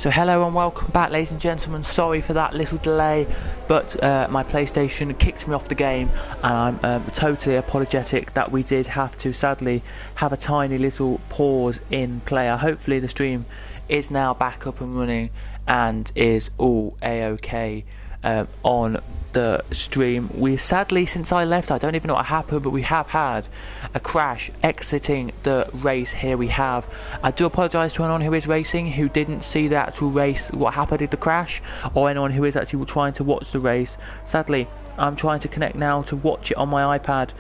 So hello and welcome back, ladies and gentlemen. Sorry for that little delay, but my PlayStation kicked me off the game, and I'm totally apologetic that we did have to sadly have a tiny little pause in play. Hopefully the stream is now back up and running and is all a-okay on the stream. We sadly, since I left, I don't even know what happened, but we have had a crash exiting the race. Here we have. I do apologise to anyone who is racing who didn't see the actual race, what happened in the crash, or anyone who is actually trying to watch the race. Sadly, I'm trying to connect now to watch it on my iPad,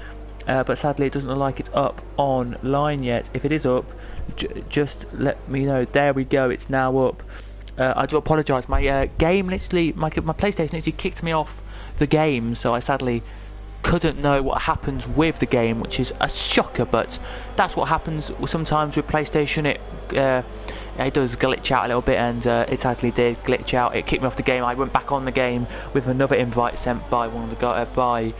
but sadly it doesn't look like it's up online yet. If it is up, just let me know. There we go, it's now up. I do apologise. My game literally, my PlayStation literally kicked me off the game, so I sadly couldn't know what happens with the game, which is a shocker, but that's what happens sometimes with PlayStation. It does glitch out a little bit, and it sadly did glitch out. It kicked me off the game. I went back on the game with another invite sent by one of the guys,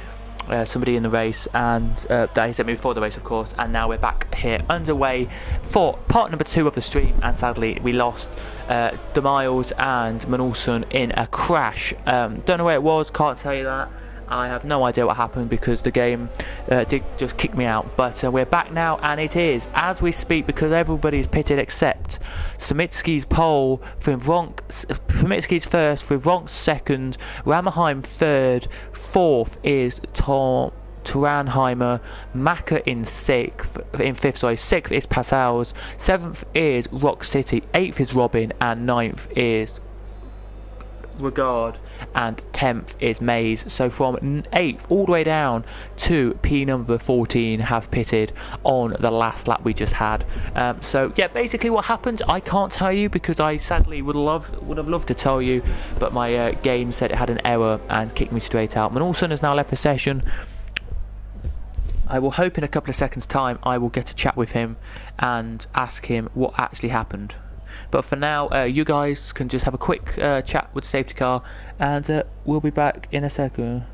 somebody in the race, and that he sent me before the race, of course, and now we're back here underway for part number 2 of the stream. And sadly we lost the Miles and Manulson in a crash. Don't know where it was, can't tell you that. I have no idea what happened because the game did just kick me out, but we're back now, and it is as we speak, because everybody's pitted except Samitsky's pole, Samitsky's first, Ronk's second, Ramaheim third, fourth is Turanheimer, Maka in fifth, 6th is Passau's, 7th is Rock City, 8th is Robin, and 9th is Regard, and 10th is Maze. So from 8th all the way down to P number 14 have pitted on the last lap we just had. So yeah, basically what happened I can't tell you, because I sadly would have loved to tell you, but my game said it had an error and kicked me straight out. Manulson has now left the session. I will hope in a couple of seconds time I will get a chat with him and ask him what actually happened. But for now, you guys can just have a quick chat with the safety car, and we'll be back in a second.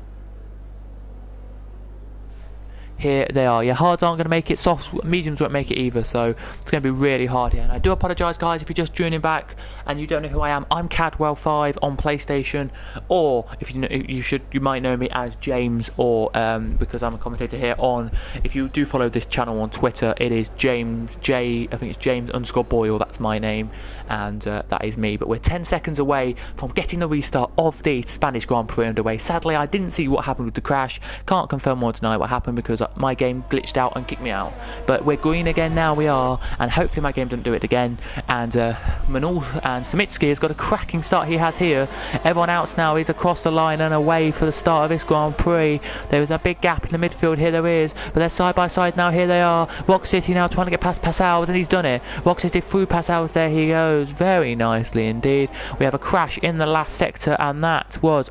Here they are. Yeah, hards aren't going to make it, softs, mediums won't make it either, so it's going to be really hard here. And I do apologise, guys, if you're just tuning back and you don't know who I am. I'm Cadwell5 on PlayStation, or if you know, you might know me as James, or because I'm a commentator here on. If you do follow this channel on Twitter, it is James I think it's James_Boyle. That's my name, and that is me. But we're 10 seconds away from getting the restart of the Spanish Grand Prix underway. Sadly, I didn't see what happened with the crash. Can't confirm or deny what happened because my game glitched out and kicked me out. But we're green again now, we are, and hopefully my game doesn't do it again. And Manul and Samitsky has got a cracking start he has here. Everyone else now is across the line and away for the start of this Grand Prix. There is a big gap in the midfield, here there is, but they're side by side now. Here they are. Rock City now trying to get past Passau's, and he's done it. Rock City through Passau's, there he goes, very nicely indeed. We have a crash in the last sector, and that was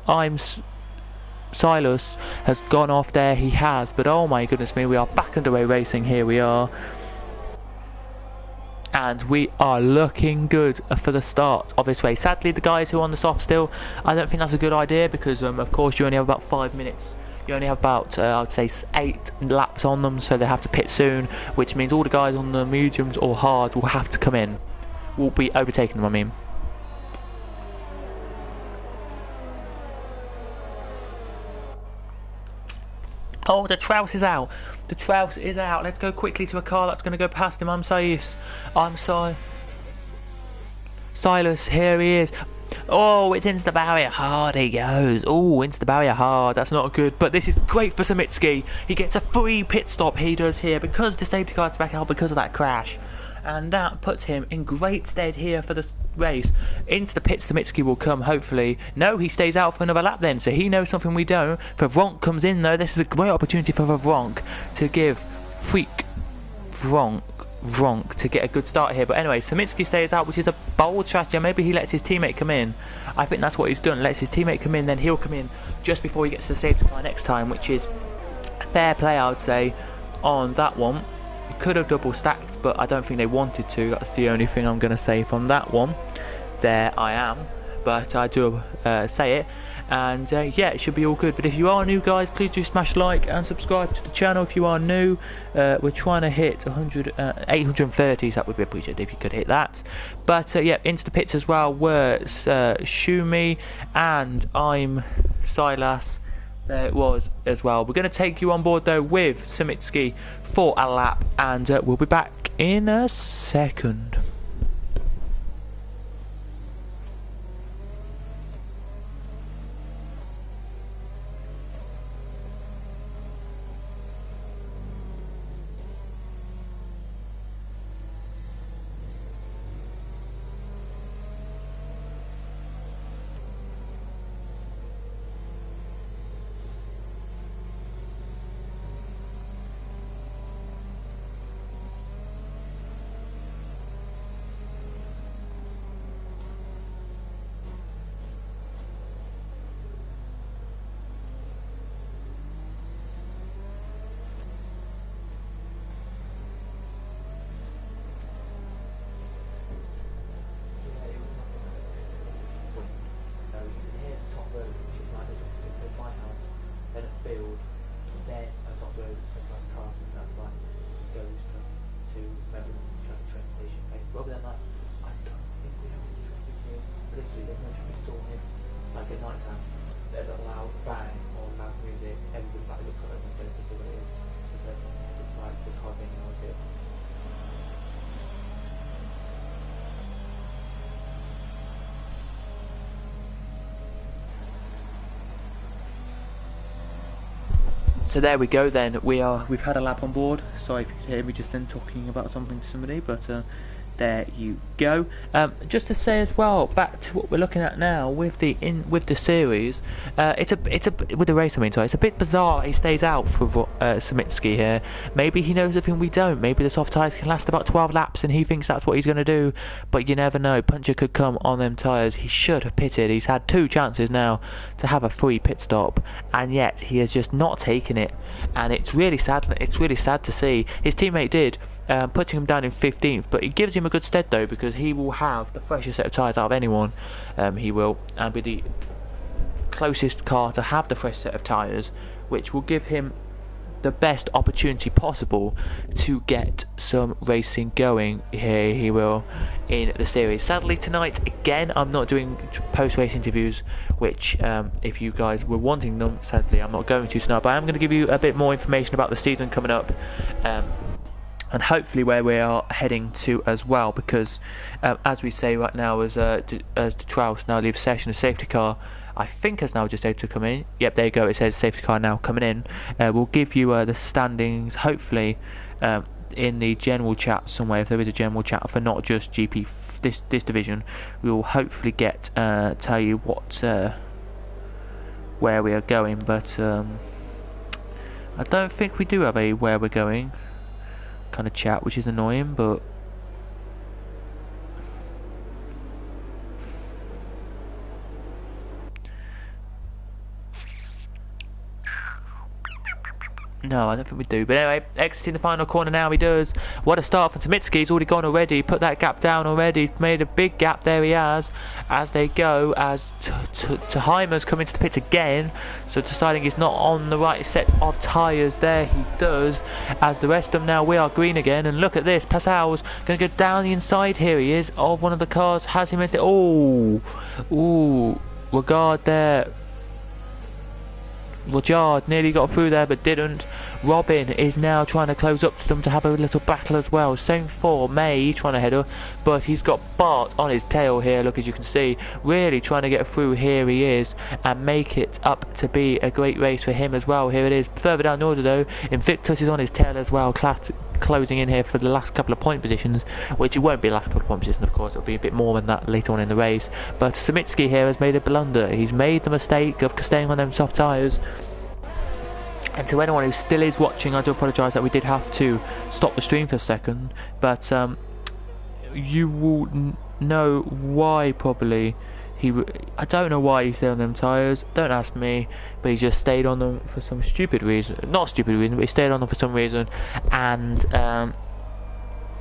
Silas has gone off there, he has, but oh my goodness me, we are back underway racing. Here we are, and we are looking good for the start of this race. Sadly, the guys who are on the soft still, I don't think that's a good idea, because of course you only have about 5 minutes. You only have about I would say 8 laps on them, so they have to pit soon, which means all the guys on the mediums or hards will have to come in, will be overtaking them, I mean. Oh, the Trouse is out. The Trouse is out. Let's go quickly to a car that's going to go past him. I'm sorry. Silas, here he is. Oh, it's into the barrier hard. He goes. Oh, into the barrier hard. That's not good. But this is great for Samitsky. He gets a free pit stop. He does here because the safety car's back out because of that crash. And that puts him in great stead here for the race. Into the pits Samitsky will come, hopefully. No, he stays out for another lap then, so he knows something we don't. Ronk comes in though. This is a great opportunity for Ronk to give Ronk to get a good start here. But anyway, Samitsky stays out, which is a bold strategy. Maybe he lets his teammate come in. I think that's what he's done. Lets his teammate come in, then he'll come in just before he gets to the safety car next time, which is fair play, I would say, on that one. Could have double stacked, but I don't think they wanted to. That's the only thing I'm going to say from that one. There I am. but I do say it. And yeah, it should be all good. But if you are new, guys, please do smash like and subscribe to the channel if you are new. We're trying to hit 830, so that would be appreciated if you could hit that. But yeah, into the pits as well were Shumi and I'm Silas. There it was as well. We're going to take you on board though with Samitsky for a lap, and we'll be back in a second. So there we go then, we've had a lap on board. Sorry if you could hear me just then talking about something to somebody, but there you go. Just to say as well, back to what we're looking at now with the series, with the race. I mean, sorry, it's a bit bizarre. He stays out for Samitsky here. Maybe he knows something we don't. Maybe the soft tyres can last about 12 laps, and he thinks that's what he's going to do. But you never know. Puncher could come on them tyres. He should have pitted. He's had 2 chances now to have a free pit stop, and yet he has just not taken it. And it's really sad. It's really sad to see. His teammate did. Putting him down in 15th, but it gives him a good stead though, because he will have the freshest set of tyres out of anyone. He will, and be the closest car to have the fresh set of tyres, which will give him the best opportunity possible to get some racing going. Here he will in the series. Sadly tonight again I'm not doing post-race interviews, which if you guys were wanting them, sadly I'm not going to tonight, but I am going to give you a bit more information about the season coming up, and hopefully where we are heading to as well, because as we say right now, as the Traus now leaves session, a safety car I think has now just able to come in. Yep, there you go, it says safety car now coming in. We'll give you the standings hopefully in the general chat somewhere, if there is a general chat for not just GP this division. We will hopefully get tell you what where we are going, but I don't think we do have a where we're going kind of chat, which is annoying, but no, I don't think we do. But anyway, exiting the final corner now, he does. What a start for Samitsky. He's already gone already, put that gap down already. He's made a big gap, there he has. As they go, as Heimer's coming to the pits again, so deciding he's not on the right set of tyres. There he does. As the rest of them now, we are green again. And look at this, Passau's going to go down the inside. Here he is, of one of the cars. Has he missed it? Oh, ooh, regard there. Rajard nearly got through there but didn't. Robin is now trying to close up to them to have a little battle as well. Same for May, trying to head up, but he's got Bart on his tail here, look, as you can see, really trying to get through. Here he is, and make it up to be a great race for him as well. Here it is, further down the order though, Invictus is on his tail as well, closing in here for the last couple of point positions, which it won't be the last couple of point positions, of course, it'll be a bit more than that later on in the race. But Samitsky here has made a blunder. He's made the mistake of staying on them soft tyres. And to anyone who still is watching, I do apologise that we did have to stop the stream for a second, but you will know why probably. I don't know why he stayed on them tyres, don't ask me, but he just stayed on them for some stupid reason. Not stupid reason, but he stayed on them for some reason, and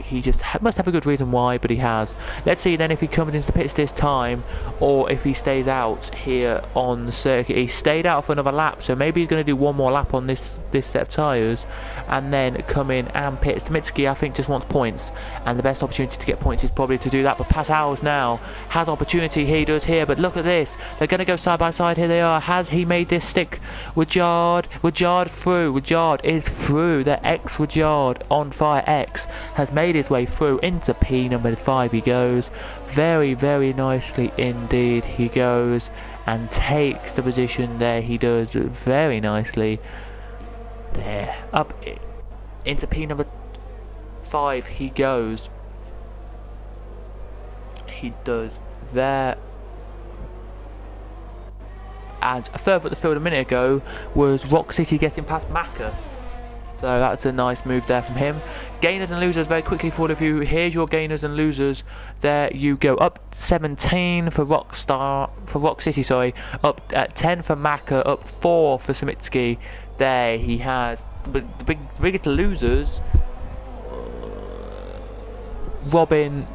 he just must have a good reason why, but he has. Let's see then if he comes into the pits this time, or if he stays out here on the circuit. He stayed out for another lap, so maybe he's going to do one more lap on this set of tyres, and then come in and pit. Stamitski, I think, just wants points, and the best opportunity to get points is probably to do that. But Pasau's now has opportunity. He does here, but look at this. They're going to go side by side. Here they are. Has he made this stick? Wajard through. Wajard is through. The X Wajard on fire. X has made his way through into P number 5. He goes very, very nicely indeed. He goes and takes the position there. He does very nicely there. Up into P number 5 he goes. He does there. And further up the field a minute ago was Rock City getting past Macca. So that's a nice move there from him. Gainers and losers very quickly for all of you. Here's your gainers and losers. There you go. Up 17 for Rock City, sorry. Up 10 for Macca. Up 4 for Stamitski. There he has. But the biggest losers, Robin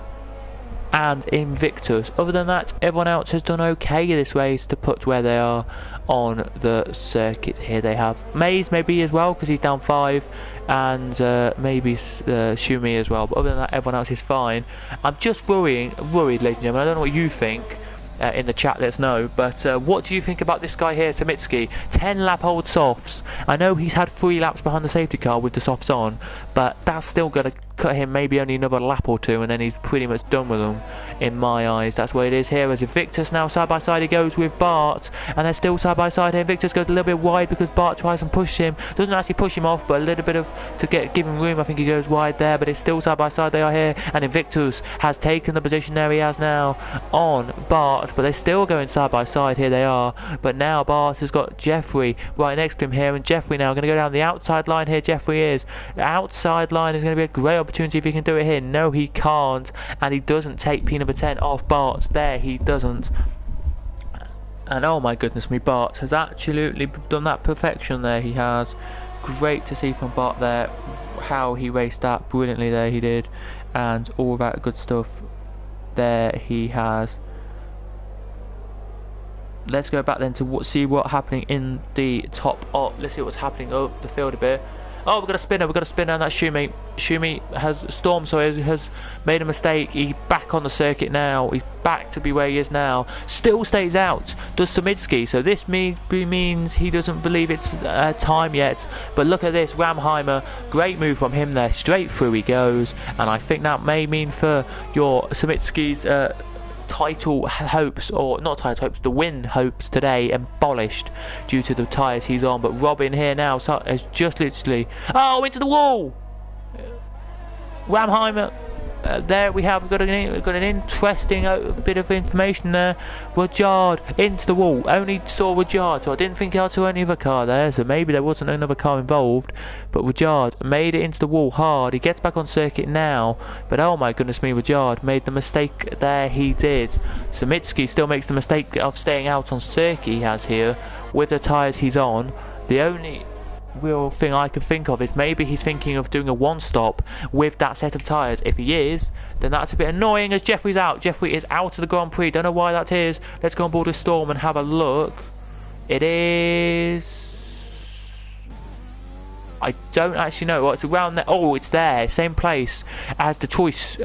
and Invictus. Other than that, everyone else has done okay this race to put where they are on the circuit. Here they have Maze maybe as well, because he's down 5, and maybe Shumi as well. But other than that, everyone else is fine. I'm just worried, ladies and gentlemen. I don't know what you think. In the chat, let us know. But what do you think about this guy here, Stamitski? 10 lap old softs. I know he's had 3 laps behind the safety car with the softs on, but that's still going to cut him maybe only another lap or 2, and then he's pretty much done with them in my eyes. That's what it is here. As Invictus now side by side he goes with Bart, and they're still side by side here. Invictus goes a little bit wide because Bart tries and pushes him. Doesn't actually push him off, but a little bit of to give him room. I think he goes wide there, but it's still side by side they are here, and Invictus has taken the position there. He has now on Bart, but they're still going side by side. Here they are, but now Bart has got Jeffrey right next to him here, and Jeffrey now going to go down the outside line here. Jeffrey is the outside line is going to be a great opportunity if he can do it here. No, he can't, and he doesn't take P number 10 off Bart there. He doesn't, and oh my goodness me, Bart has absolutely done that perfection there. He has. Great to see from Bart there how he raced that brilliantly there. He did, and all that good stuff there he has. Let's go back then to see what's happening in the top up. Let's see what's happening up the field a bit. Oh, we've got a spinner, and that's Shumi. Shumi has made a mistake. He's back on the circuit now. He's back to be where he is now. Still stays out, does Stamitski. So this means he doesn't believe it's time yet. But look at this, Ramheimer, great move from him there. Straight through he goes. And I think that may mean for your Stamitski's title hopes, or not title hopes, the win hopes today abolished due to the tyres he's on. But Robin here now has just literally into the wall. Ramheimer, there we have got an interesting bit of information there. Rajard into the wall. Only saw Rajard, so I didn't think I saw any other car there, so maybe there wasn't another car involved. But Rajard made it into the wall hard. He gets back on circuit now, but oh my goodness me, Rajard made the mistake there. He did. Stamitski still makes the mistake of staying out on circuit. He has here with the tyres he's on. The only real thing I can think of is maybe he's thinking of doing a one stop with that set of tyres. If he is, then that's a bit annoying as Jeffrey's out. Jeffrey is out of the Grand Prix. Don't know why that is. Let's go on board the Storm and have a look. It is, I don't actually know. Well, it's around there. Oh, it's there. Same place as the Truce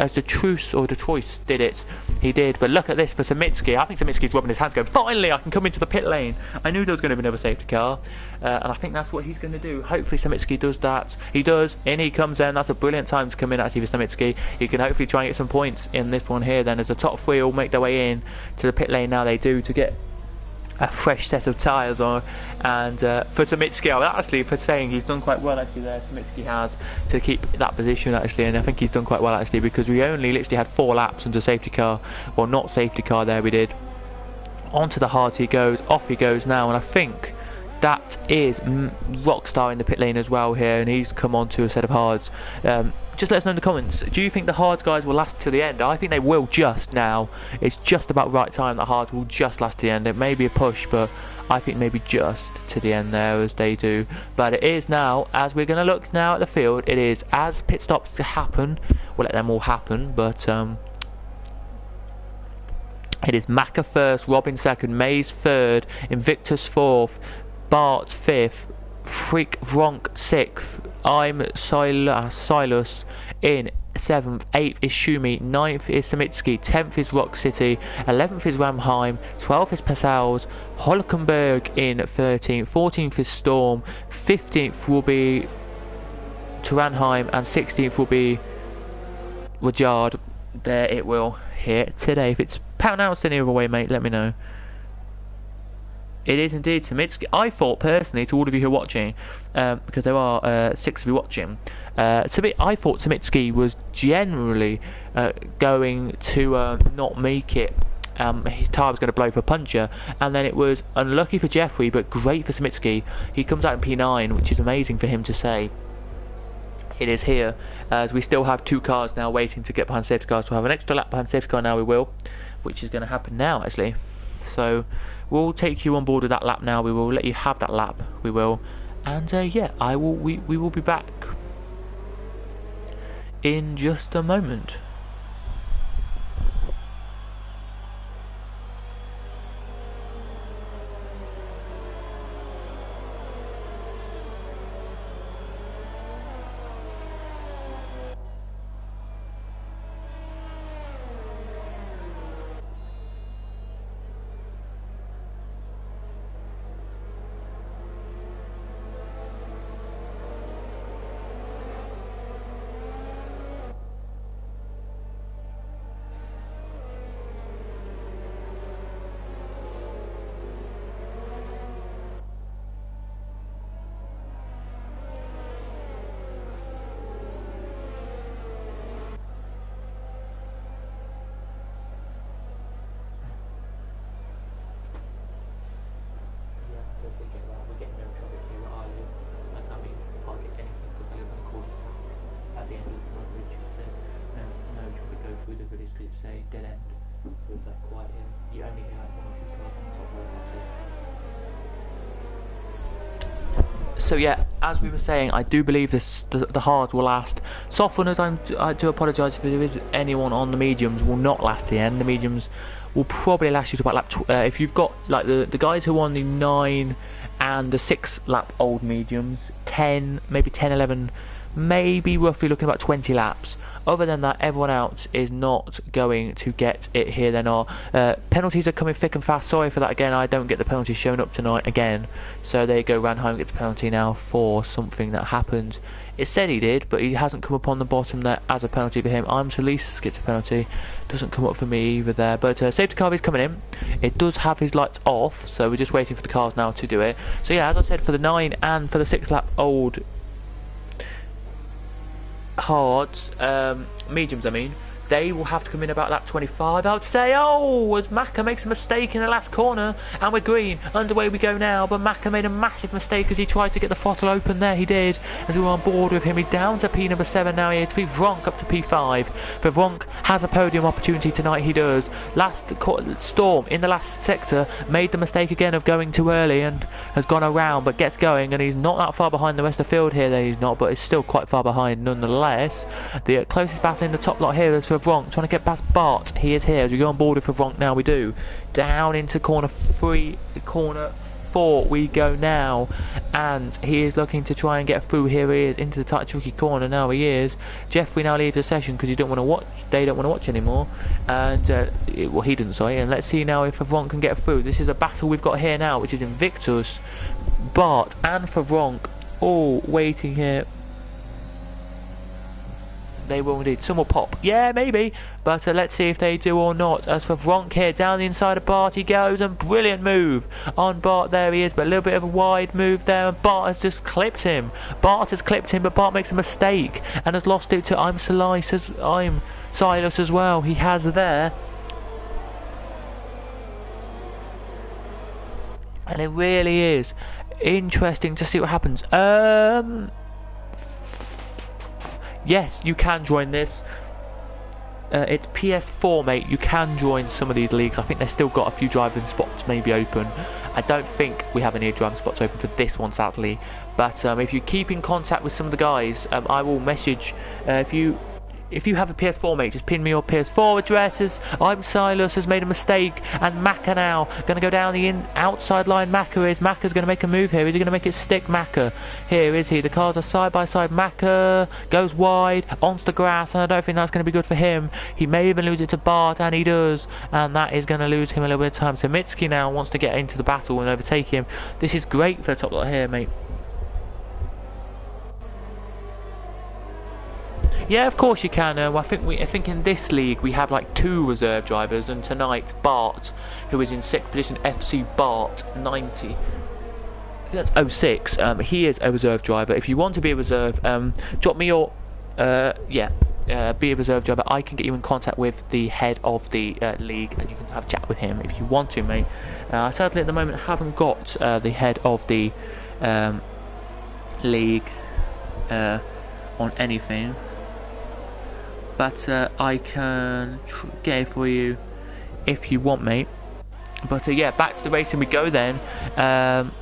did it. He did. But look at this for Stamitski. I think Stamitski's rubbing his hands going, finally, I can come into the pit lane. I knew there was going to be another safety car. And I think that's what he's going to do. Hopefully Stamitski does that. He does. In he comes in. That's a brilliant time to come in actually for Stamitski. He can hopefully try and get some points in this one here then, as the top 3 all make their way in to the pit lane now. They do, to get a fresh set of tyres on. And for Stamitski, actually, for saying he's done quite well actually there, Stamitski has, to keep that position actually, and I think he's done quite well actually, because we only literally had 4 laps under safety car, or not safety car there we did. Onto the hard he goes, off he goes now, and I think that is Rockstar in the pit lane as well here, and he's come on to a set of hards. just let us know in the comments. Do you think the hard guys will last to the end? I think they will just now. It's just about right time that hard will just last to the end. It may be a push, but I think maybe just to the end there as they do. But it is now, as we're going to look now at the field, it is as pit stops to happen. We'll let them all happen, but it is Macca first, Robin second, Mays third, Invictus fourth, Bart fifth, Freak Ronk sixth, I'm Silas in 7th, 8th is Shumi, 9th is Samitsky, 10th is Rock City, 11th is Ramheim, 12th is Passau's, Holkenberg in 13th, 14th is Storm, 15th will be Turanheim, and 16th will be Rajard. There it will hit today. If it's pronounced any other way, mate, let me know. It is indeed Samitsky. I thought personally, to all of you who are watching, because there are 6 of you watching, I thought Samitsky was generally going to not make it. His tyre was going to blow for puncher, and then it was unlucky for Jeffrey, but great for Samitsky. He comes out in P9, which is amazing for him to say. It is here, as we still have 2 cars now waiting to get behind safety cars. We'll have an extra lap behind safety car now, we will, which is going to happen now actually. So we'll take you on board with that lap now. We will let you have that lap, we will, and yeah, we will be back in just a moment. So yeah, as we were saying, I do believe the hard will last. Soft runners, I do apologise if there is anyone on the mediums, will not last to the end. The mediums will probably last you to about lap if you've got like the guys who are on the 9 and the 6 lap old mediums, 10, maybe 10, 11, maybe roughly looking about 20 laps. Other than that, everyone else is not going to get it here. They're not. Penalties are coming thick and fast. Sorry for that again. I don't get the penalties shown up tonight again. So there you go. Ranheim gets a penalty now for something that happened. It said he did, but he hasn't come up on the bottom there as a penalty for him. I'm Solis gets a penalty. Doesn't come up for me either there. But safety car is coming in. It does have his lights off, so we're just waiting for the cars now to do it. So yeah, as I said, for the 9 and for the 6 lap old hards, mediums I mean, they will have to come in about lap 25, I would say. Oh, as Macca makes a mistake in the last corner, and we're green, underway we go now, but Macca made a massive mistake as he tried to get the throttle open there. He did, as we were on board with him. He's down to P number 7 now. He had to be Vronk up to P5, but Vronk has a podium opportunity tonight. He does. Storm in the last sector made the mistake again of going too early and has gone around, but gets going, and he's not that far behind the rest of the field here. There he's not, but he's still quite far behind nonetheless. The closest battle in the top lot here is for Vronk, trying to get past Bart. He is here as we go on board with Vronk now. We do down into corner 4 we go now, and he is looking to try and get through. Here he is into the tight tricky corner. Now he is. Jeffrey now leaves the session because he don't want to watch. They don't want to watch anymore, and well, he didn't. Sorry. And let's see now if Vronk can get through. This is a battle we've got here now, which is Invictus, Bart, and Vronk all waiting here. They will indeed. Some will pop. Yeah, maybe. But let's see if they do or not. As for Vronk here, down the inside of Bart he goes. And brilliant move on Bart. There he is. But a little bit of a wide move there. And Bart has just clipped him. Bart has clipped him, but Bart makes a mistake. And has lost it to I'm Silas as well. He has there. And it really is yes, you can join this. It's PS4, mate. You can join some of these leagues. I think they've still got a few driving spots maybe open. I don't think we have any driving spots open for this one, sadly. But if you keep in contact with some of the guys, I will message. If you have a PS4, mate, just pin me your PS4 addresses. I'm Silas, has made a mistake, and Macca now going to go down the outside line. Macca's going to make a move here. Is he going to make it stick? Macca, here is he? The cars are side by side. Macca goes wide onto the grass, and I don't think that's going to be good for him. He may even lose it to Bart, and he does, and that is going to lose him a little bit of time. So Mitski now wants to get into the battle and overtake him. This is great for the top lot here, mate. Yeah, of course you can. I think in this league we have like 2 reserve drivers, and tonight Bart, who is in 6th position, FC Bart 90. I think that's 06. He is a reserve driver. If you want to be a reserve, drop me your be a reserve driver. I can get you in contact with the head of the league, and you can have a chat with him if you want to, mate. Sadly, at the moment, I haven't got the head of the league on anything. But I can get it for you if you want, mate. But yeah, back to the racing we go then. And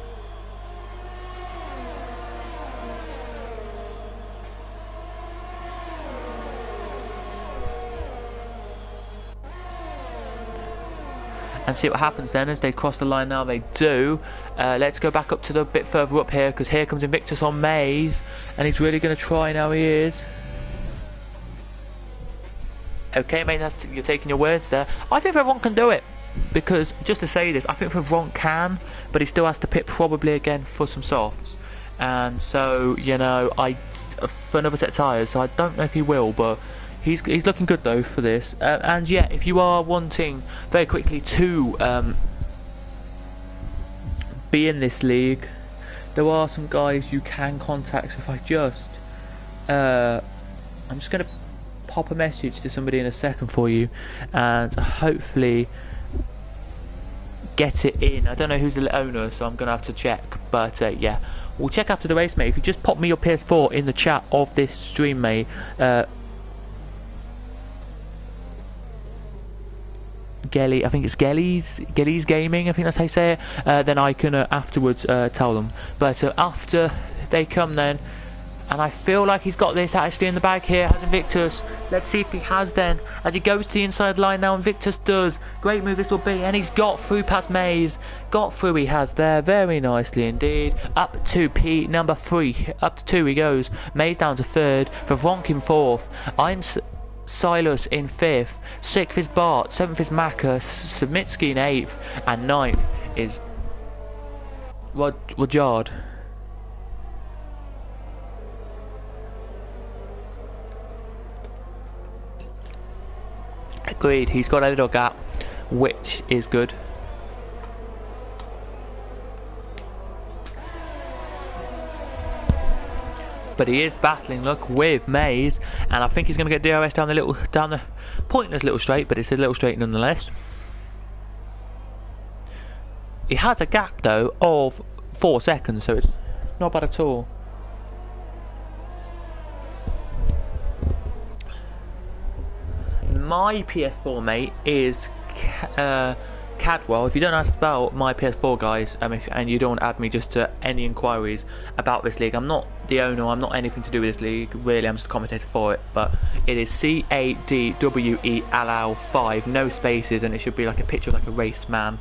see what happens then as they cross the line. Now they do. Let's go back up to the bit further up here, because here comes Invictus on Maze, and he's really going to try now. He is. Okay, mate, you're taking your words there. I think everyone can do it, because just to say this, I think Ron can, but he still has to pit probably again for some softs, and so you know, for another set of tyres. So I don't know if he will, but he's looking good though for this. And yeah, if you are wanting very quickly to be in this league, there are some guys you can contact. So if I just, I'm just gonna pop a message to somebody in a second for you, and hopefully get it in. I don't know who's the owner, so I'm gonna have to check, but yeah, we'll check after the race, mate. If you just pop me your PS4 in the chat of this stream, mate, Gelly, I think it's Gelly's Gaming, I think that's how you say it, then I can afterwards tell them. But after they come then, and I feel like he's got this actually in the bag here, has Invictus. Let's see if he has then, as he goes to the inside line now. Invictus does. Great move this will be, and he's got through past Maze. Got through he has there, very nicely indeed. Up to P number 3, up to 2 he goes. Maze down to 3rd, Vavronk in 4th. I'm Silas in 5th, 6th is Bart, 7th is Macca, Samitsky in 8th, and 9th is Rajard. Agreed, he's got a little gap, which is good. But he is battling, look, with Maze, and I think he's going to get DRS down the pointless little straight, but it's a little straight nonetheless. He has a gap though of 4 seconds, so it's not bad at all. My PS4, mate, is Cadwell. If you don't ask about my PS4, guys, and you don't add me just to any inquiries about this league, I'm not the owner, I'm not anything to do with this league, really, I'm just a commentator for it, but it is CADWELL5, no spaces, and it should be like a picture of like a race man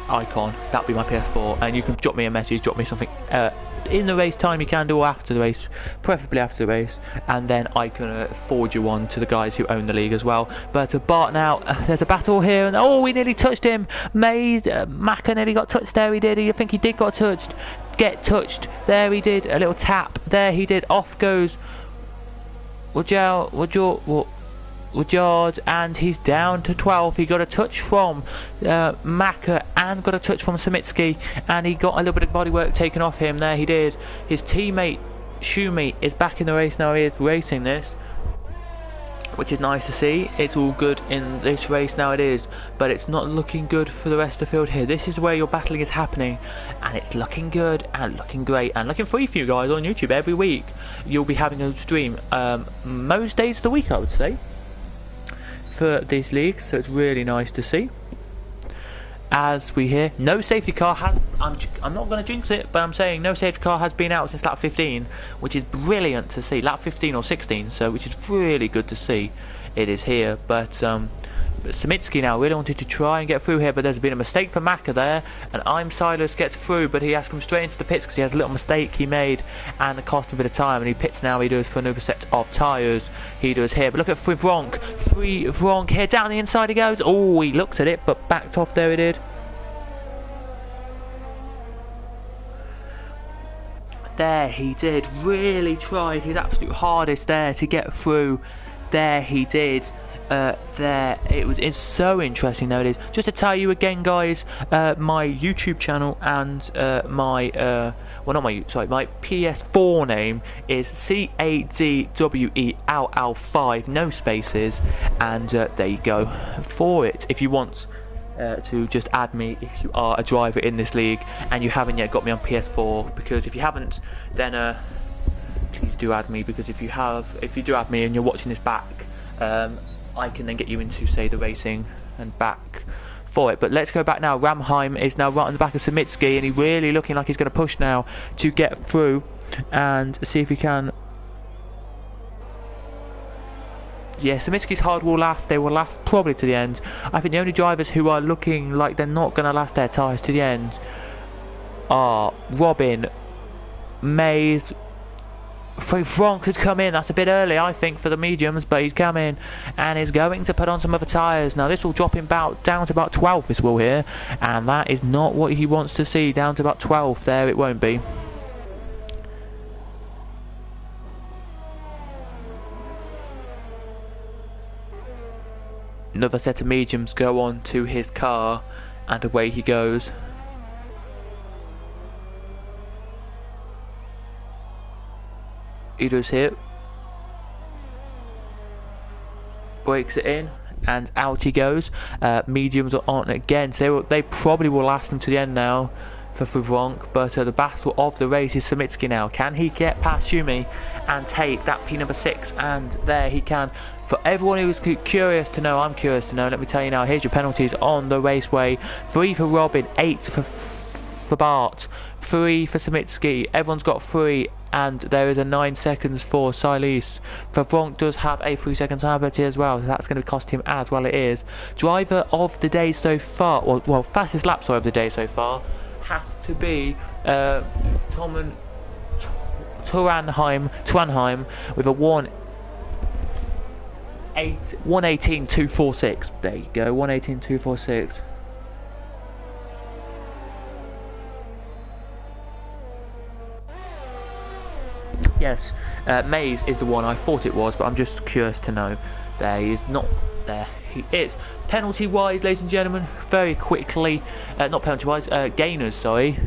icon. That'd be my PS4, and you can drop me a message, drop me something in the race time. You can do, or after the race, preferably after the race, and then I can forward you on to the guys who own the league as well. But Bart now, there's a battle here, and oh, we nearly touched him. Maze, Macca nearly got touched there. He did. I think he did get touched there. He did a little tap there. He did. Off goes Rajard, and he's down to 12th. He got a touch from Macca and got a touch from Samitsky, and he got a little bit of bodywork taken off him there. He did. His teammate Shumi is back in the race now. He is racing this. which is nice to see. It's all good in this race now, it is, but it's not looking good for the rest of the field here. This is where your battling is happening, and it's looking good and looking great and looking free for you guys on YouTube every week. You'll be having a stream most days of the week, I would say, for this league, so it's really nice to see. As we hear, no safety car has, I'm not going to jinx it, but I'm saying no safety car has been out since lap 15, which is brilliant to see. Lap 15 or 16, so which is really good to see. It is here, but Samitsky now really wanted to try and get through here, but there's been a mistake for Maka there, and I'm Silas gets through, but he has come straight into the pits because he has a little mistake he made, and it cost him a bit of time, and he pits now. He does for another set of tyres. He does here, but look at Vronk here, down the inside he goes. Oh, he looked at it, but backed off there he did. There he did, really tried his absolute hardest there to get through. There he did. It's so interesting though. It is just to tell you again, guys, my YouTube channel and my my PS4 name is CADWELL5, no spaces, and there you go for it. If you want to just add me if you are a driver in this league and you haven't yet got me on PS4, because if you haven't, then please do add me, because if you do add me and you're watching this back, I can then get you into, say, the racing and back for it. But let's go back now. Ramheim is now right on the back of Samitsky, and he's really looking like he's going to push now to get through and see if he can. Yeah, Samitsky's hard will last. They will last probably to the end. I think the only drivers who are looking like they're not going to last their tyres to the end are Robin, Mays. Vronk has come in. That's a bit early, I think, for the mediums, but he's come in and is going to put on some other tyres. Now this will drop him down to about 12th, this will here, and that is not what he wants to see. Down to about 12th there it won't be. Another set of mediums go on to his car, and away he goes. He does here, breaks it in, and out he goes. Mediums are on again, so they probably will last him to the end now for Vronk, but the battle of the race is Samitsky now. Can he get past Shumi and take that P number 6? And there he can. For everyone who is curious to know, I'm curious to know, let me tell you now, here's your penalties on the raceway. 3 for Robin, 8 for Bart, 3 for Samitsky. Everyone's got 3, and there is a 9 seconds for Silas. For Vronk does have a 3 second time penalty as well, so that's going to cost him as well. It is driver of the day so far, well fastest lap of the day so far has to be Turanheim with a 1:18.246. There you go, 1:18.246. Yes, Mays is the one I thought it was, but I'm just curious to know. There he is, not there he is. Penalty wise, ladies and gentlemen, very quickly, not penalty wise, gainers, sorry.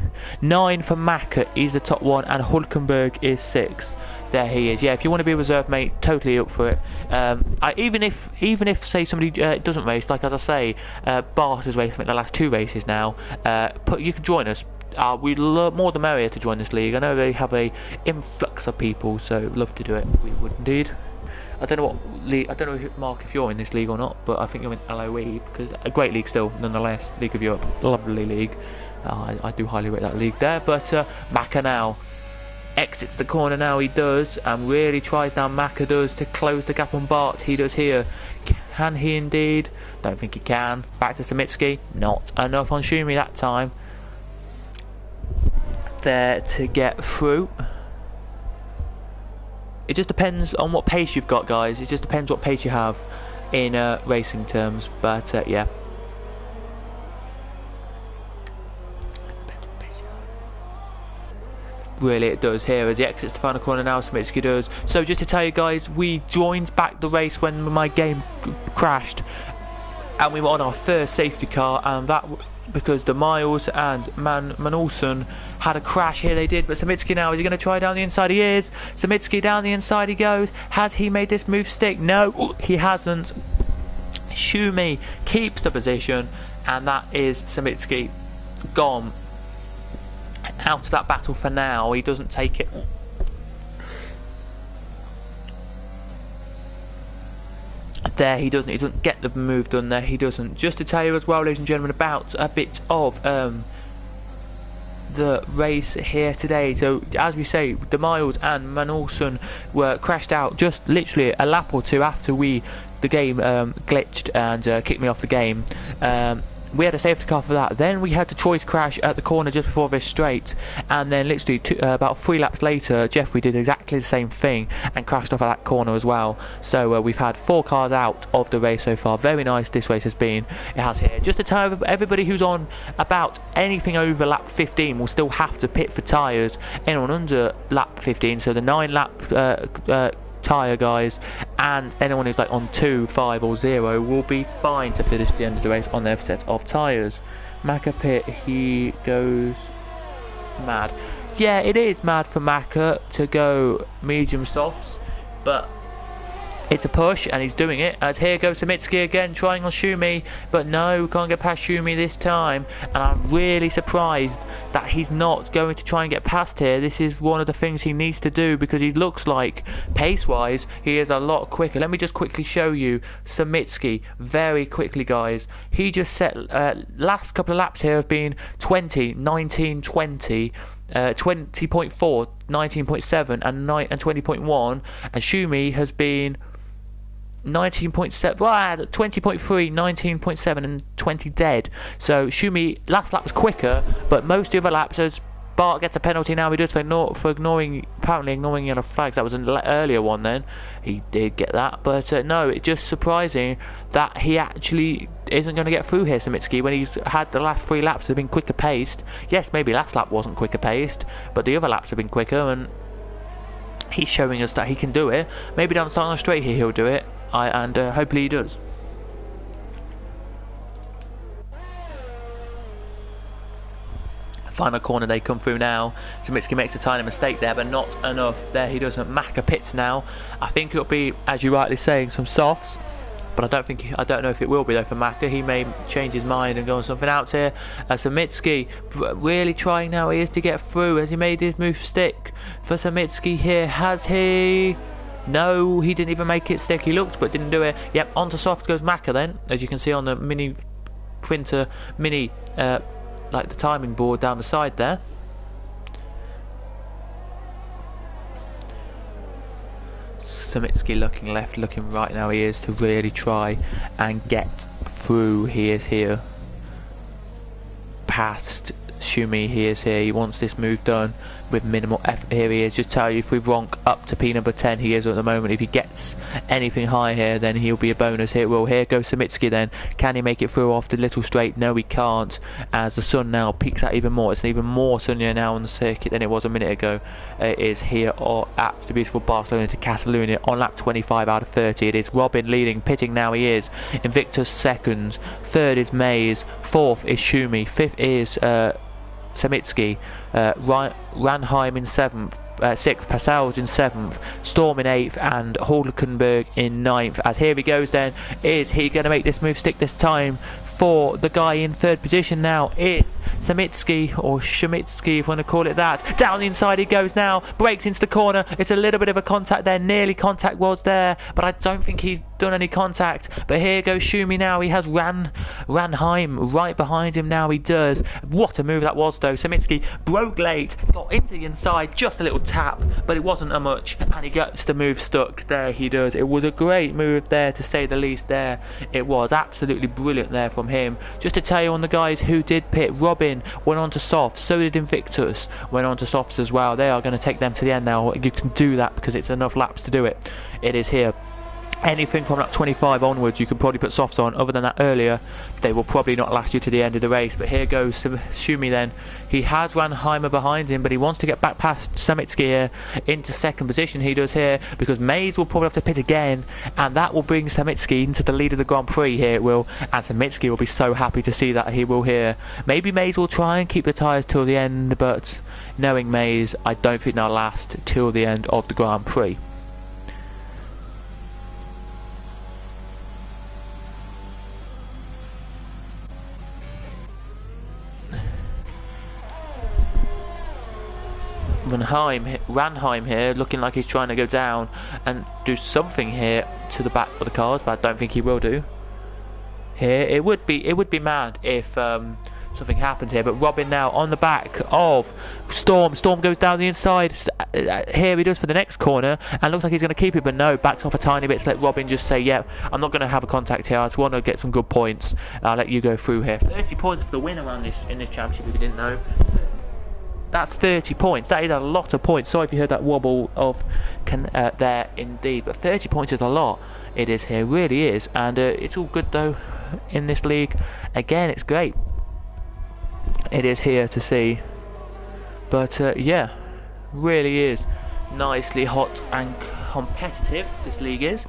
9 for Maka is the top one, and Hulkenberg is 6th. There he is. Yeah, if you want to be a reserve mate, totally up for it. Even if say somebody doesn't race, like as I say, Bart has raced I think the last 2 races now. You can join us. We'd love more the merrier to join this league. I know they have a influx of people, so love to do it. We would indeed. I don't know what league. I don't know, Mark, if you're in this league or not, but I think you're in LOE, because a great league still, nonetheless. League of Europe, lovely league. I do highly rate that league there. But Maka now exits the corner now. He does, and really tries now. Maka does to close the gap on Bart. He does here. Can he indeed? Don't think he can. Back to Samitsky. Not enough on Shumi that time. There to get through. It just depends on what pace you've got, guys. It just depends what pace you have in racing terms. But yeah. Really it does here as he exits the final corner now. Samitsky does. So just to tell you guys, we joined back the race when my game crashed, and we were on our first safety car, and that because the Miles and Manolson had a crash here. They did, but Samitsky now, is he going to try down the inside? He is. Samitsky down the inside he goes. Has he made this move stick? No, he hasn't. Shumi keeps the position, and that is Samitsky gone out of that battle for now. He doesn't take it. There, he doesn't get the move done there. He doesn't. Just to tell you as well, ladies and gentlemen, about a bit of the race here today. So as we say, the Miles and Manolson were crashed out just literally a lap or two after the game glitched and kicked me off the game. We had a safety car for that. Then we had the choice crash at the corner just before this straight, and then literally about 3 laps later, Jeffrey did exactly the same thing and crashed off at that corner as well. So we've had 4 cars out of the race so far. Very nice this race has been. It has here. Just to tell everybody who's on about anything over lap 15 will still have to pit for tyres. Anyone under lap 15, so the 9 lap tyre guys, and anyone who's like on 2, 5 or 0 will be fine to finish the end of the race on their set of tyres. Macca pit, he goes mad. Yeah, it is mad for Macca to go medium softs, but it's a push and he's doing it. As here goes Samitsky again, trying on Shumi, but no, can't get past Shumi this time, and I'm really surprised that he's not going to try and get past here. This is one of the things he needs to do, because he looks like pace wise he is a lot quicker. Let me just quickly show you Samitsky very quickly, guys. He just set last couple of laps here have been 20, 19, 20, 20.4, 19.7 and 20.1, and Shumi has been 19.7, 20.3, 19.7 and 20 dead. So Shumi last lap was quicker, but most of the other laps, as Bart gets a penalty now, he does for ignoring yellow flags. That was an earlier one then. He did get that, but no, it's just surprising that he actually isn't going to get through here, Samitsky, when he's had the last 3 laps that have been quicker paced. Yes, maybe last lap wasn't quicker paced, but the other laps have been quicker, and he's showing us that he can do it. Maybe down the start on the straight here he'll do it, and hopefully he does. Final corner they come through now. Samitsky makes a tiny mistake there, but not enough. There he doesn't. Macca pits now. I think it'll be, as you rightly saying, some softs, but I don't know if it will be though for Macca. He may change his mind and go on something else here. Samitsky really trying now he is to get through. Has he made his move stick for Samitsky here? Has he? No, he didn't even make it stick. He looked but didn't do it. Yep, onto softs goes Macca then, as you can see on the mini printer, like the timing board down the side there. Samitsky looking left, looking right now he is to really try and get through. He is here past Shumi. He is here. He wants this move done with minimal effort. Here he is. Just tell you, if we ronk up to P number 10, he is at the moment. If he gets anything high here, then he'll be a bonus. Here goes Samitsky then. Can he make it through off the little straight? No, he can't, as the sun now peaks out even more. It's even more sunnier now on the circuit than it was a minute ago. It is here at the beautiful Barcelona to Catalunya on lap 25 out of 30. It is Robin leading, pitting now he is. Invictus second, third is Mays, fourth is Shumi, fifth is Samitsky, Ranheim in 7th, 6th, Passau's in 7th, Storm in 8th, and Hulkenberg in 9th. As here he goes then, is he going to make this move stick this time? For the guy in 3rd position now is Samitsky, or Shemitsky if you want to call it that. Down the inside he goes now, breaks into the corner. It's a little bit of a contact there, nearly contact was there, but I don't think he's done any contact. But here goes Shumi now. He has Ranheim right behind him now. He does. What a move that was though. Samitsky broke late, got into the inside, just a little tap, but it wasn't a much, and he gets the move stuck. There he does. It was a great move there, to say the least. There it was absolutely brilliant there from him. Just to tell you on the guys who did pit, Robin went on to softs, so did Invictus, went on to softs as well. They are going to take them to the end now. You can do that because it's enough laps to do it. It is here anything from like 25 onwards you can probably put softs on. Other than that, earlier they will probably not last you to the end of the race. But here goes Schumi then. He has Ranheimer behind him, but he wants to get back past Samitski here into second position. He does here, because Mays will probably have to pit again, and that will bring Samitski into the lead of the Grand Prix here. It will, and Samitski will be so happy to see that. He will here. Maybe Mays will try and keep the tyres till the end, but knowing Mays, I don't think they'll last till the end of the Grand Prix. Ranheim here looking like he's trying to go down and do something here to the back of the cars, but I don't think he will do. Here it would be mad if something happens here, but Robin now on the back of Storm. Storm goes down the inside. Here he does for the next corner, and looks like he's going to keep it, but no, backs off a tiny bit to let Robin just say, yeah, I'm not going to have a contact here. I just want to get some good points. I'll let you go through here. 30 points for the win around in this championship, if you didn't know. That's 30 points. That is a lot of points. Sorry if you heard that wobble of there indeed, but 30 points is a lot. It is here, really is, and it's all good though in this league. Again, it's great. It is here to see, but yeah, really is nicely hot and competitive. This league is.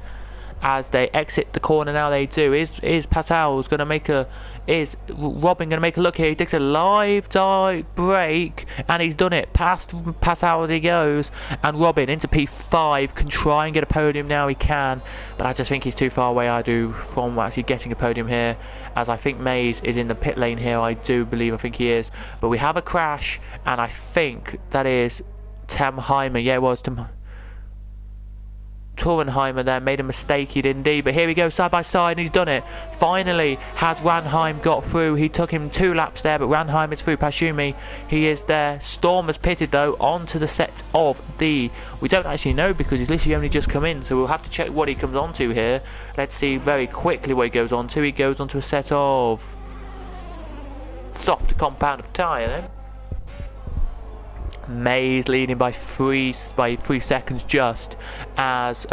As they exit the corner now, they do. Is Patal's going to make a... Is Robin going to make a look here? He takes a live dive break, and he's done it. Past Patal as he goes. And Robin into P5 can try and get a podium now. He can, but I just think he's too far away, I do, from actually getting a podium here. As I think Mays is in the pit lane here. I think he is. But we have a crash, and I think that is Tamheimer. Yeah, it was Turenheimer there made a mistake, he did indeed, but here we go side by side, and he's done it. Finally, had Ranheim got through. He took him 2 laps there, but Ranheim is through Pashumi. He is there. Storm has pitted though onto the set of the... We don't actually know because he's literally only just come in, so we'll have to check what he comes onto here. Let's see very quickly what he goes on to. He goes onto a set of soft compound of tyre then. Mays leading by 3 seconds just as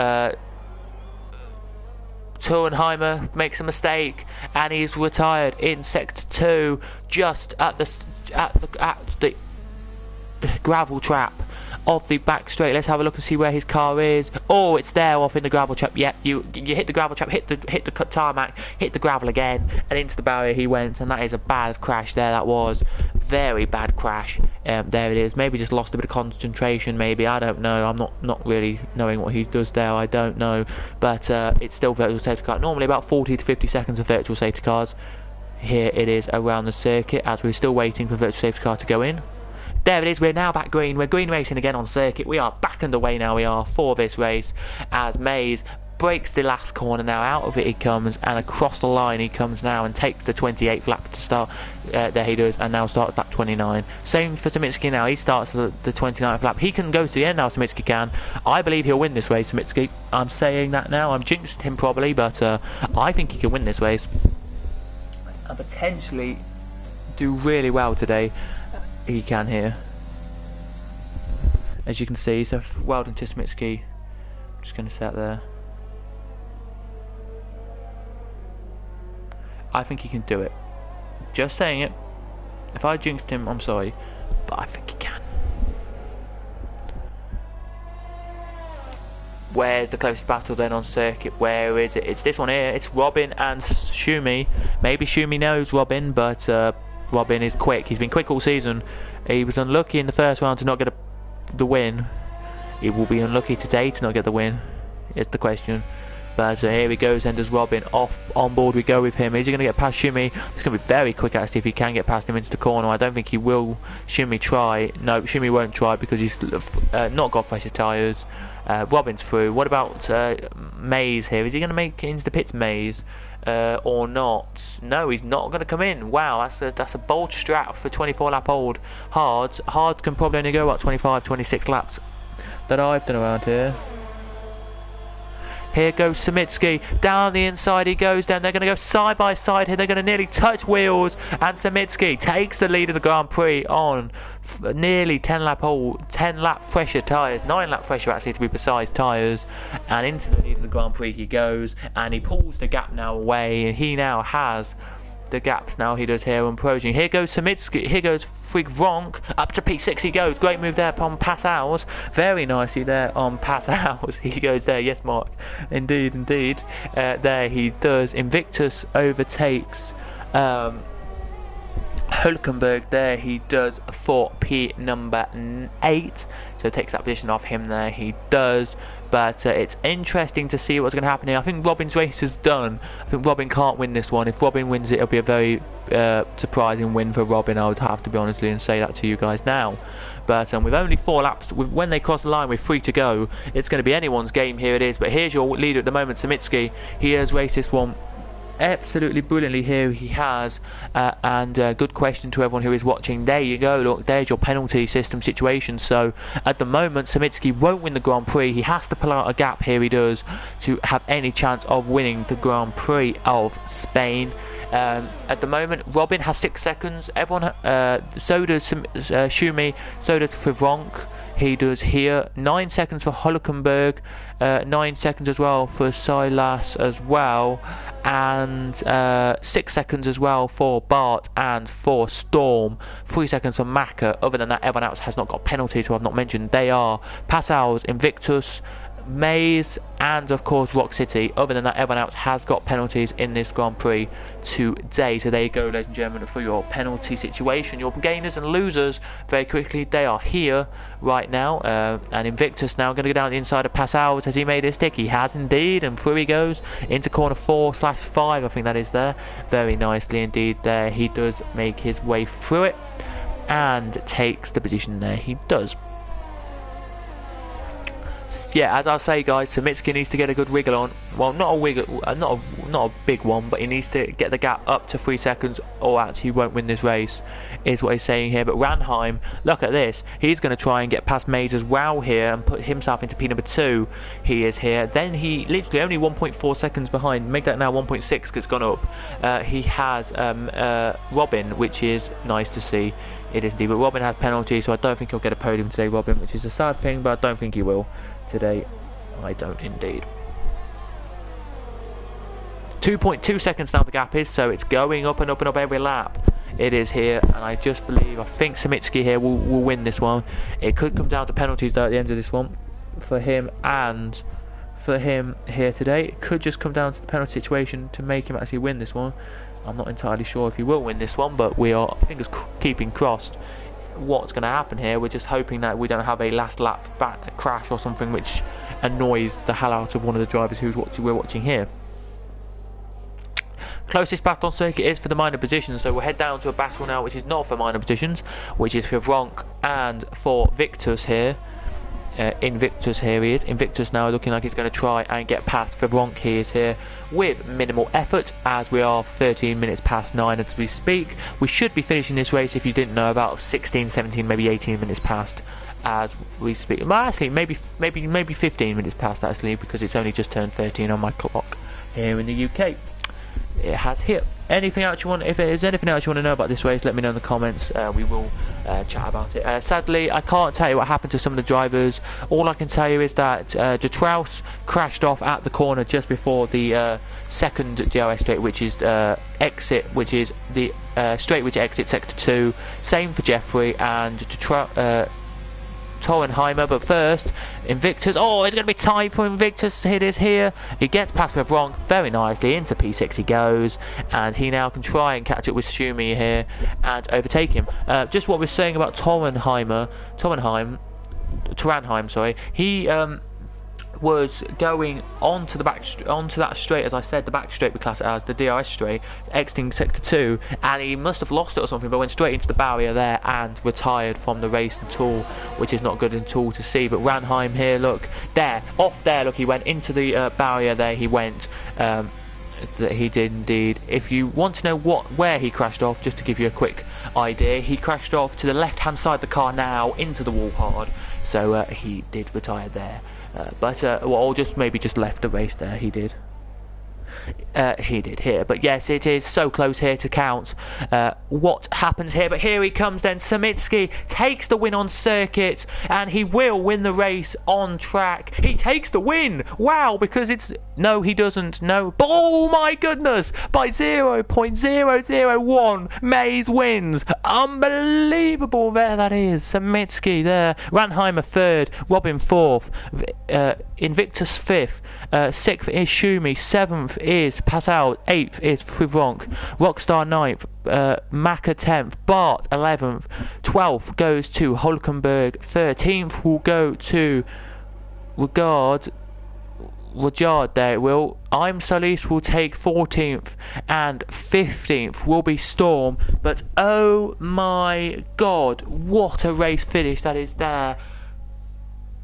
Turenheimer makes a mistake and he's retired in sector 2 just at the gravel trap of the back straight. Let's have a look and see where his car is. Oh, it's there off in the gravel trap. Yeah, you hit the gravel trap, hit the tarmac, hit the gravel again, and into the barrier he went, and that is a bad crash there. That was very bad crash. There it is. Maybe just lost a bit of concentration, maybe, I don't know. I'm not really knowing what he does there, I don't know, but it's still virtual safety car. Normally about 40 to 50 seconds of virtual safety cars. Here it is around the circuit as we're still waiting for virtual safety car to go in. There it is, we're now back green. We're green racing again on circuit. We are back underway now, we are, for this race. As Mays breaks the last corner now, out of it he comes, and across the line he comes now and takes the 28th lap to start. There he does, and now starts lap 29. Same for Samitski now, he starts the 29th lap. He can go to the end now, Samitski can. I believe he'll win this race, Samitski. I'm saying that now, I'm jinxed him probably, but I think he can win this race. And potentially do really well today. He can here, as you can see. So well done to Smitsky. I'm just going to set there. I think he can do it. Just saying it. If I jinxed him, I'm sorry, but I think he can. Where's the closest battle then on circuit? Where is it? It's this one here. It's Robin and Schumi. Maybe Schumi knows Robin, but Robin is quick. He's been quick all season. He was unlucky in the first round to not get the win. He will be unlucky today to not get the win, is the question. But here he goes, and does Robin off on board we go with him. Is he going to get past Schumi? He's going to be very quick actually if he can get past him into the corner. I don't think he will. Schumi try. No, Schumi won't try because he's not got fresher tyres. Robin's through. What about Mays here? Is he going to make it into the pits, Mays? Or not? No, he's not going to come in. Wow, that's a bold strat for 24 lap old Hard can probably only go about 25, 26 laps that I've done around here. Here goes Samitsky. Down the inside he goes down. They're going to go side by side here. They're going to nearly touch wheels. And Samitsky takes the lead of the Grand Prix on nearly 10 lap fresher tyres. 9 lap fresher actually to be precise tyres. And into the lead of the Grand Prix he goes. And he pulls the gap now away. And he now has the gaps now he does here on approaching. Here goes Samitsky, here goes Frick-Ronk, up to P6 he goes. Great move there on Passaus, very nicely there on Passaus. He goes there, yes Mark, indeed. There he does. Invictus overtakes Hulkenberg there, he does for P number 8, so takes that position off him there, he does. But it's interesting to see what's going to happen here. I think Robin's race is done. I think Robin can't win this one. If Robin wins it, it'll be a very surprising win for Robin, I would have to be honestly and say that to you guys now. But with only 4 laps, when they cross the line with 3 to go, it's going to be anyone's game. Here it is. But here's your leader at the moment, Samitsky. He has raced this one absolutely brilliantly here. He has good question to everyone who is watching. There you go, look, there's your penalty system situation. So at the moment Samitsky won't win the Grand Prix. He has to pull out a gap, here he does, to have any chance of winning the Grand Prix of Spain. At the moment Robin has 6 seconds, everyone so does Schumi, so does Frick-Ronk. He does here. 9 seconds for Hulkenberg, 9 seconds as well for Silas as well, and 6 seconds as well for Bart and for Storm. 3 seconds for Maka. Other than that, everyone else has not got penalties, who I've not mentioned. They are Passaus, Invictus, Maze, and of course Rock City. Other than that, everyone else has got penalties in this Grand Prix today. So there you go, ladies and gentlemen, for your penalty situation. Your gainers and losers, very quickly, they are here right now. And Invictus now going to go down the inside of Passaus. Has he made his stick? He has indeed, and through he goes into corner 4/5, I think that is there. Very nicely indeed there. He does make his way through it and takes the position there. He does. Yeah, as I say, guys, Samitsky needs to get a good wiggle on. Well, not a wiggle, not a big one, but he needs to get the gap up to 3 seconds, or else he won't win this race, is what he's saying here. But Ranheim, look at this. He's going to try and get past Maze as well here and put himself into P number 2. He is here. Then he literally only 1.4 seconds behind. Make that now 1.6 because it's gone up. He has Robin, which is nice to see. It is indeed. But Robin has penalties, so I don't think he'll get a podium today, Robin, which is a sad thing, but I don't think he will today. I don't indeed. 2.2 seconds now the gap is, so it's going up and up and up every lap. It is here, and I think Samitsky here will win this one. It could come down to penalties though at the end of this one for him, and for him here today it could just come down to the penalty situation to make him actually win this one. I'm not entirely sure if he will win this one, but we are fingers keeping crossed. What's going to happen here, we're just hoping that we don't have a last lap back crash or something which annoys the hell out of one of the drivers we're watching here. Closest battle on circuit is for the minor positions, so we'll head down to a battle now which is not for minor positions, which is for Ronk and for Victus here. Invictus here he is. Invictus now looking like he's going to try and get past Ronk. He is here with minimal effort, as we are 13 minutes past 9 as we speak. We should be finishing this race, if you didn't know, about 16, 17, maybe 18 minutes past as we speak. Well, actually maybe 15 minutes past actually, because it's only just turned 13 on my clock here in the UK. It has hit. Anything else you want? If there's anything else you want to know about this race, let me know in the comments. We will chat about it. Sadly, I can't tell you what happened to some of the drivers. All I can tell you is that De Traus crashed off at the corner just before the second DRS straight, which is exit, which is the straight which exits sector 2. Same for Jeffrey and Torenheimer, but first Invictus. Oh, it's going to be tight for Invictus. It is here. He gets past with Ronk very nicely. Into P6 he goes, and he now can try and catch up with Schumi here and overtake him. Just what we're saying about Torenheim, sorry. He was going onto that straight, as I said, the back straight we class it as the DRS straight, exiting sector 2, and he must have lost it or something, but went straight into the barrier there and retired from the race at all, which is not good at all to see. But Ranheim here, look there, off there, look, he went into the barrier there. He went. That he did indeed. If you want to know where he crashed off, just to give you a quick idea, he crashed off to the left hand side of the car now, into the wall hard, so he did retire there. Or just maybe just left the race there. He did. He did here, but yes, it is so close here to count what happens here. But here he comes then. Samitsky takes the win on circuit, and he will win the race on track. He takes the win. Wow, because it's... No, he doesn't. No. Oh my goodness! By 0.001, Mays wins. Unbelievable there that is. Samitsky there. Ranheimer third. Robin fourth. Invictus fifth. Sixth is Shumi. Seventh is Pascal. Eighth is Frivronk. Rockstar ninth. Maka 10th. Bart 11th. 12th goes to Hulkenberg. 13th will go to Rajard there it will. I'm Solis will take 14th, and 15th will be Storm. But oh my god, what a race finish that is there.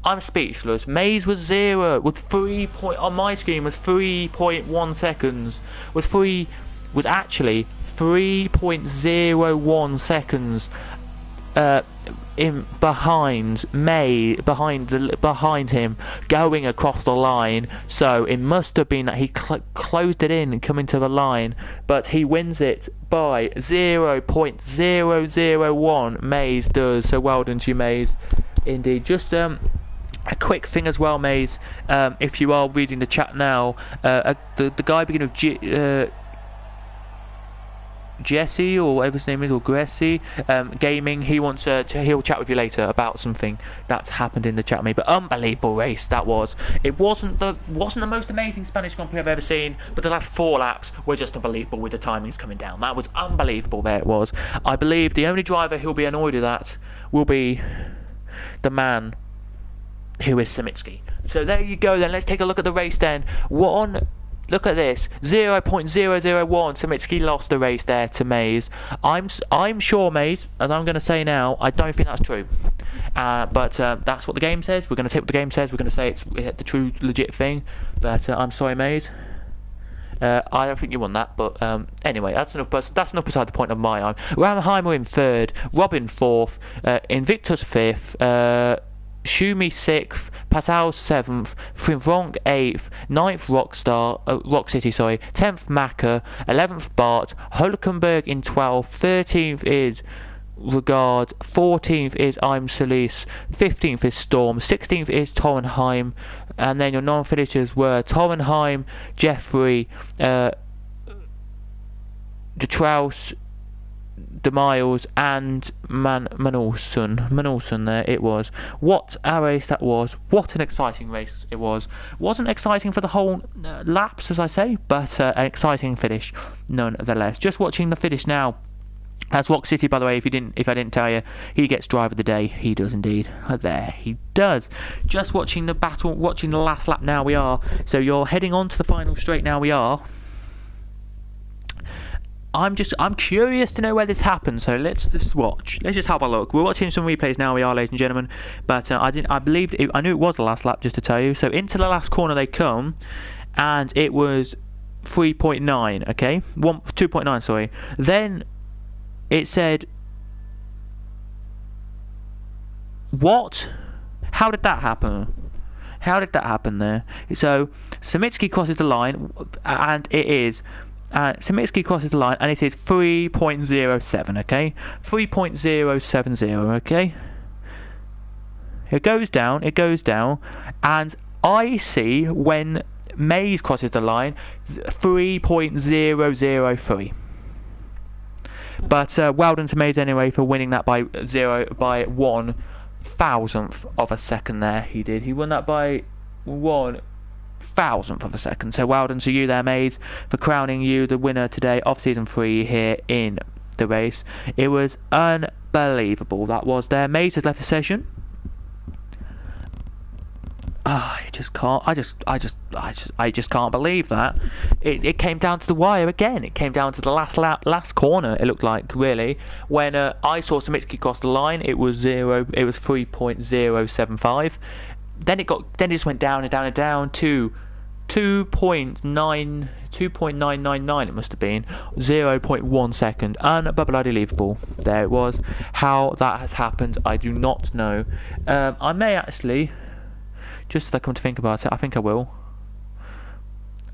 I'm speechless. Mays was 0 with 3 point on my screen was 3.1 seconds. Was actually 3.01 seconds in behind him going across the line. So it must have been that he closed it in and come into the line, but he wins it by 0.001. Mays does. So well done to you, Mays. Indeed. Just a quick thing as well, Mays. If you are reading the chat now, the guy beginning with Jesse or whatever his name is, or Gressi Gaming, he'll chat with you later about something that's happened in the chat with me. But unbelievable race that was. It wasn't the most amazing Spanish Grand Prix I've ever seen, but the last 4 laps were just unbelievable with the timings coming down. That was unbelievable. There it was. I believe the only driver who'll be annoyed with that will be the man who is Samitsky. So there you go then. Let's take a look at the race then. Look at this, 0.001. Samitsky lost the race there to Mays. I'm sure, Mays, as I'm going to say now, I don't think that's true. But that's what the game says. We're going to take what the game says. We're going to say it's the true, legit thing. But I'm sorry, Mays. I don't think you won that. But anyway, that's enough beside the point of my arm. Ramheimer in third, Robin fourth, Invictus fifth, Shumi 6th, Pascal 7th, Frivronk 8th, 9th Rock City, 10th Maka, 11th Bart, Hulkenberg in 12th, 13th is Regard, 14th is I'm Solis, 15th is Storm, 16th is Torrenheim, and then your non-finishers were Torrenheim, Jeffrey, Detraus, De Miles and Manolson there it was. What a race that was. What an exciting race it was. Wasn't exciting for the whole laps, as I say, but an exciting finish nonetheless. Just watching the finish now. As Rock City, by the way, if I didn't tell you, he gets driver of the day. He does indeed. There he does. Just watching the battle, watching the last lap now we are. So you're heading on to the final straight now we are. I'm curious to know where this happened, so let's just watch. Let's just have a look. We're watching some replays now, we are, ladies and gentlemen. But I knew it was the last lap, just to tell you. So into the last corner they come, and it was 3.9, okay? 2.9, sorry. Then it said... What? How did that happen? How did that happen there? So, Samitsky crosses the line, and it is... Samitsky crosses the line, and it is 3.07, okay? 3.070, okay? It goes down, and I see when Mays crosses the line, 3.003. But well done to Mays anyway for winning that by 1,000th of a second there. He did. He won that by 1,000th of a second. So well done to you there, Mays, for crowning you the winner today of Season 3 here in the race. It was unbelievable. That was there. Mays has left the session. I just can't believe that. It came down to the wire again. It came down to the last lap, last corner, it looked like, really. When I saw Samitsky cross the line, it was 3.075. Then it just went down and down and down to 2.999, it must have been 0.1 second. Unbelievable. There it was. How that has happened, I do not know. I may actually Just as I come to think about it, I think I will.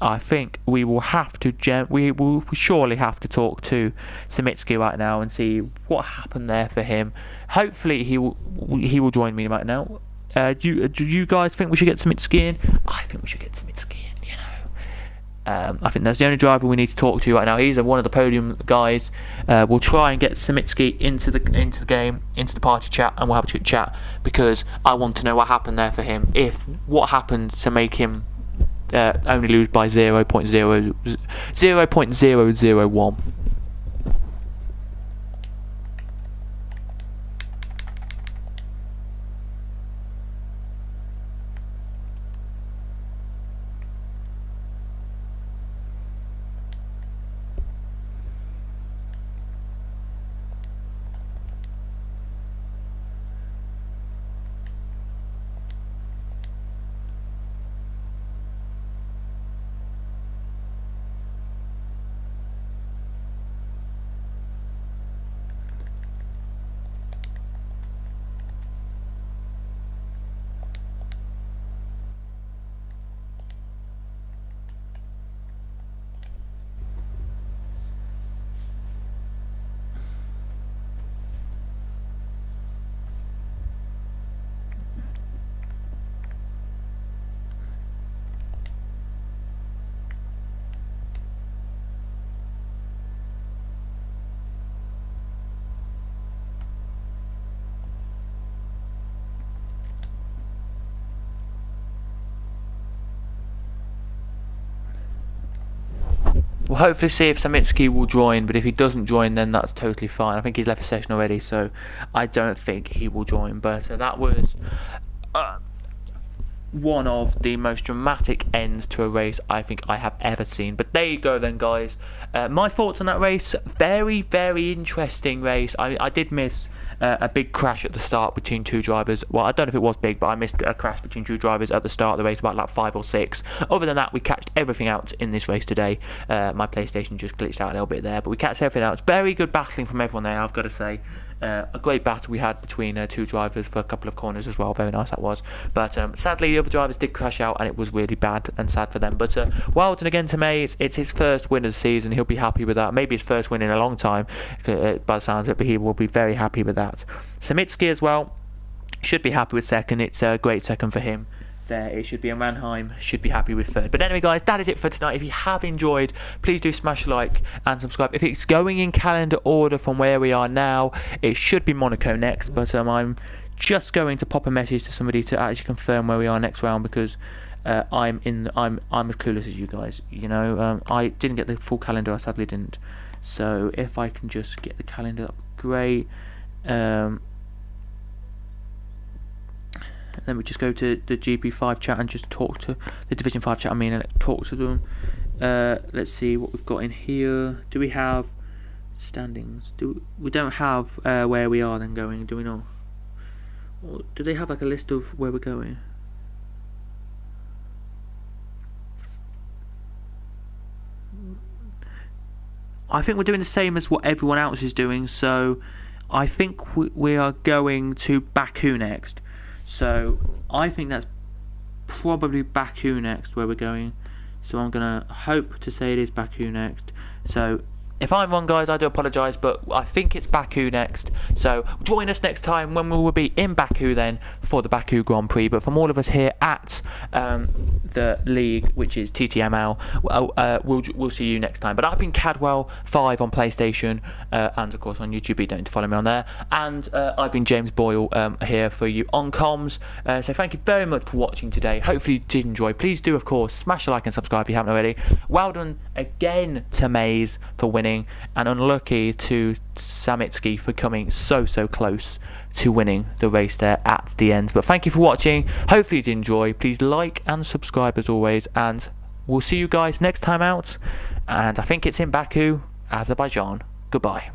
I think we will have to we will surely have to talk to Samitsky right now and see what happened there for him. Hopefully he will join me right now. Do you guys think we should get Samitsky in? I think we should get Samitsky in. You know, I think that's the only driver we need to talk to right now. He's one of the podium guys. We'll try and get Samitsky into the game, into the party chat, and we'll have a quick chat because I want to know what happened there for him. What happened to make him only lose by 0.001. We'll hopefully see if Samitsky will join, but if he doesn't join, then that's totally fine. I think he's left the session already, so I don't think he will join. But that was one of the most dramatic ends to a race I think I have ever seen. But there you go then, guys. My thoughts on that race: very, very interesting race. I did miss a big crash at the start between two drivers. Well, I don't know if it was big, but I missed a crash between two drivers at the start of the race, about like 5 or 6. Other than that, we catched everything out in this race today. My PlayStation just glitched out a little bit there, but we catched everything out. It's very good battling from everyone there, I've got to say. A great battle we had between two drivers for a couple of corners as well. Very nice that was. But sadly, the other drivers did crash out, and it was really bad and sad for them. But well done again to May. It's his first win of the season. He'll be happy with that. Maybe his first win in a long time, by the sounds of it, but he will be very happy with that. Samitsky as well should be happy with second. It's a great second for him. There it should be, and Ranheim should be happy with third. But anyway, guys, that is it for tonight. If you have enjoyed, please do smash like and subscribe. If it's going in calendar order from where we are now, it should be Monaco next, but I'm just going to pop a message to somebody to actually confirm where we are next round, because I'm as clueless as you guys, you know. I didn't get the full calendar, I sadly didn't. So if I can just get the calendar up, great. Then we just go to the GP5 chat and just talk to the Division 5 chat, and talk to them. Let's see what we've got in here. Do we have standings? We don't have where we are then going, do we not? Or do they have like a list of where we're going? I think we're doing the same as what everyone else is doing, so I think we are going to Baku next. So I think that's probably Baku next where we're going. So I'm going to hope to say it is Baku next. So if I'm wrong, guys, I do apologise, but I think it's Baku next. So join us next time when we will be in Baku then for the Baku Grand Prix. But from all of us here at the league, which is TTML, we'll see you next time. But I've been Cadwell5 on PlayStation and of course on YouTube. You don't need to follow me on there. And I've been James Boyle here for you on comms. So thank you very much for watching today. Hopefully you did enjoy. Please do, of course, smash the like and subscribe if you haven't already. Well done again to Maze for winning, and unlucky to Samitsky for coming so close to winning the race there at the end. But thank you for watching. Hopefully you did enjoy. Please like and subscribe as always, and we'll see you guys next time out, and I think it's in Baku, Azerbaijan. Goodbye.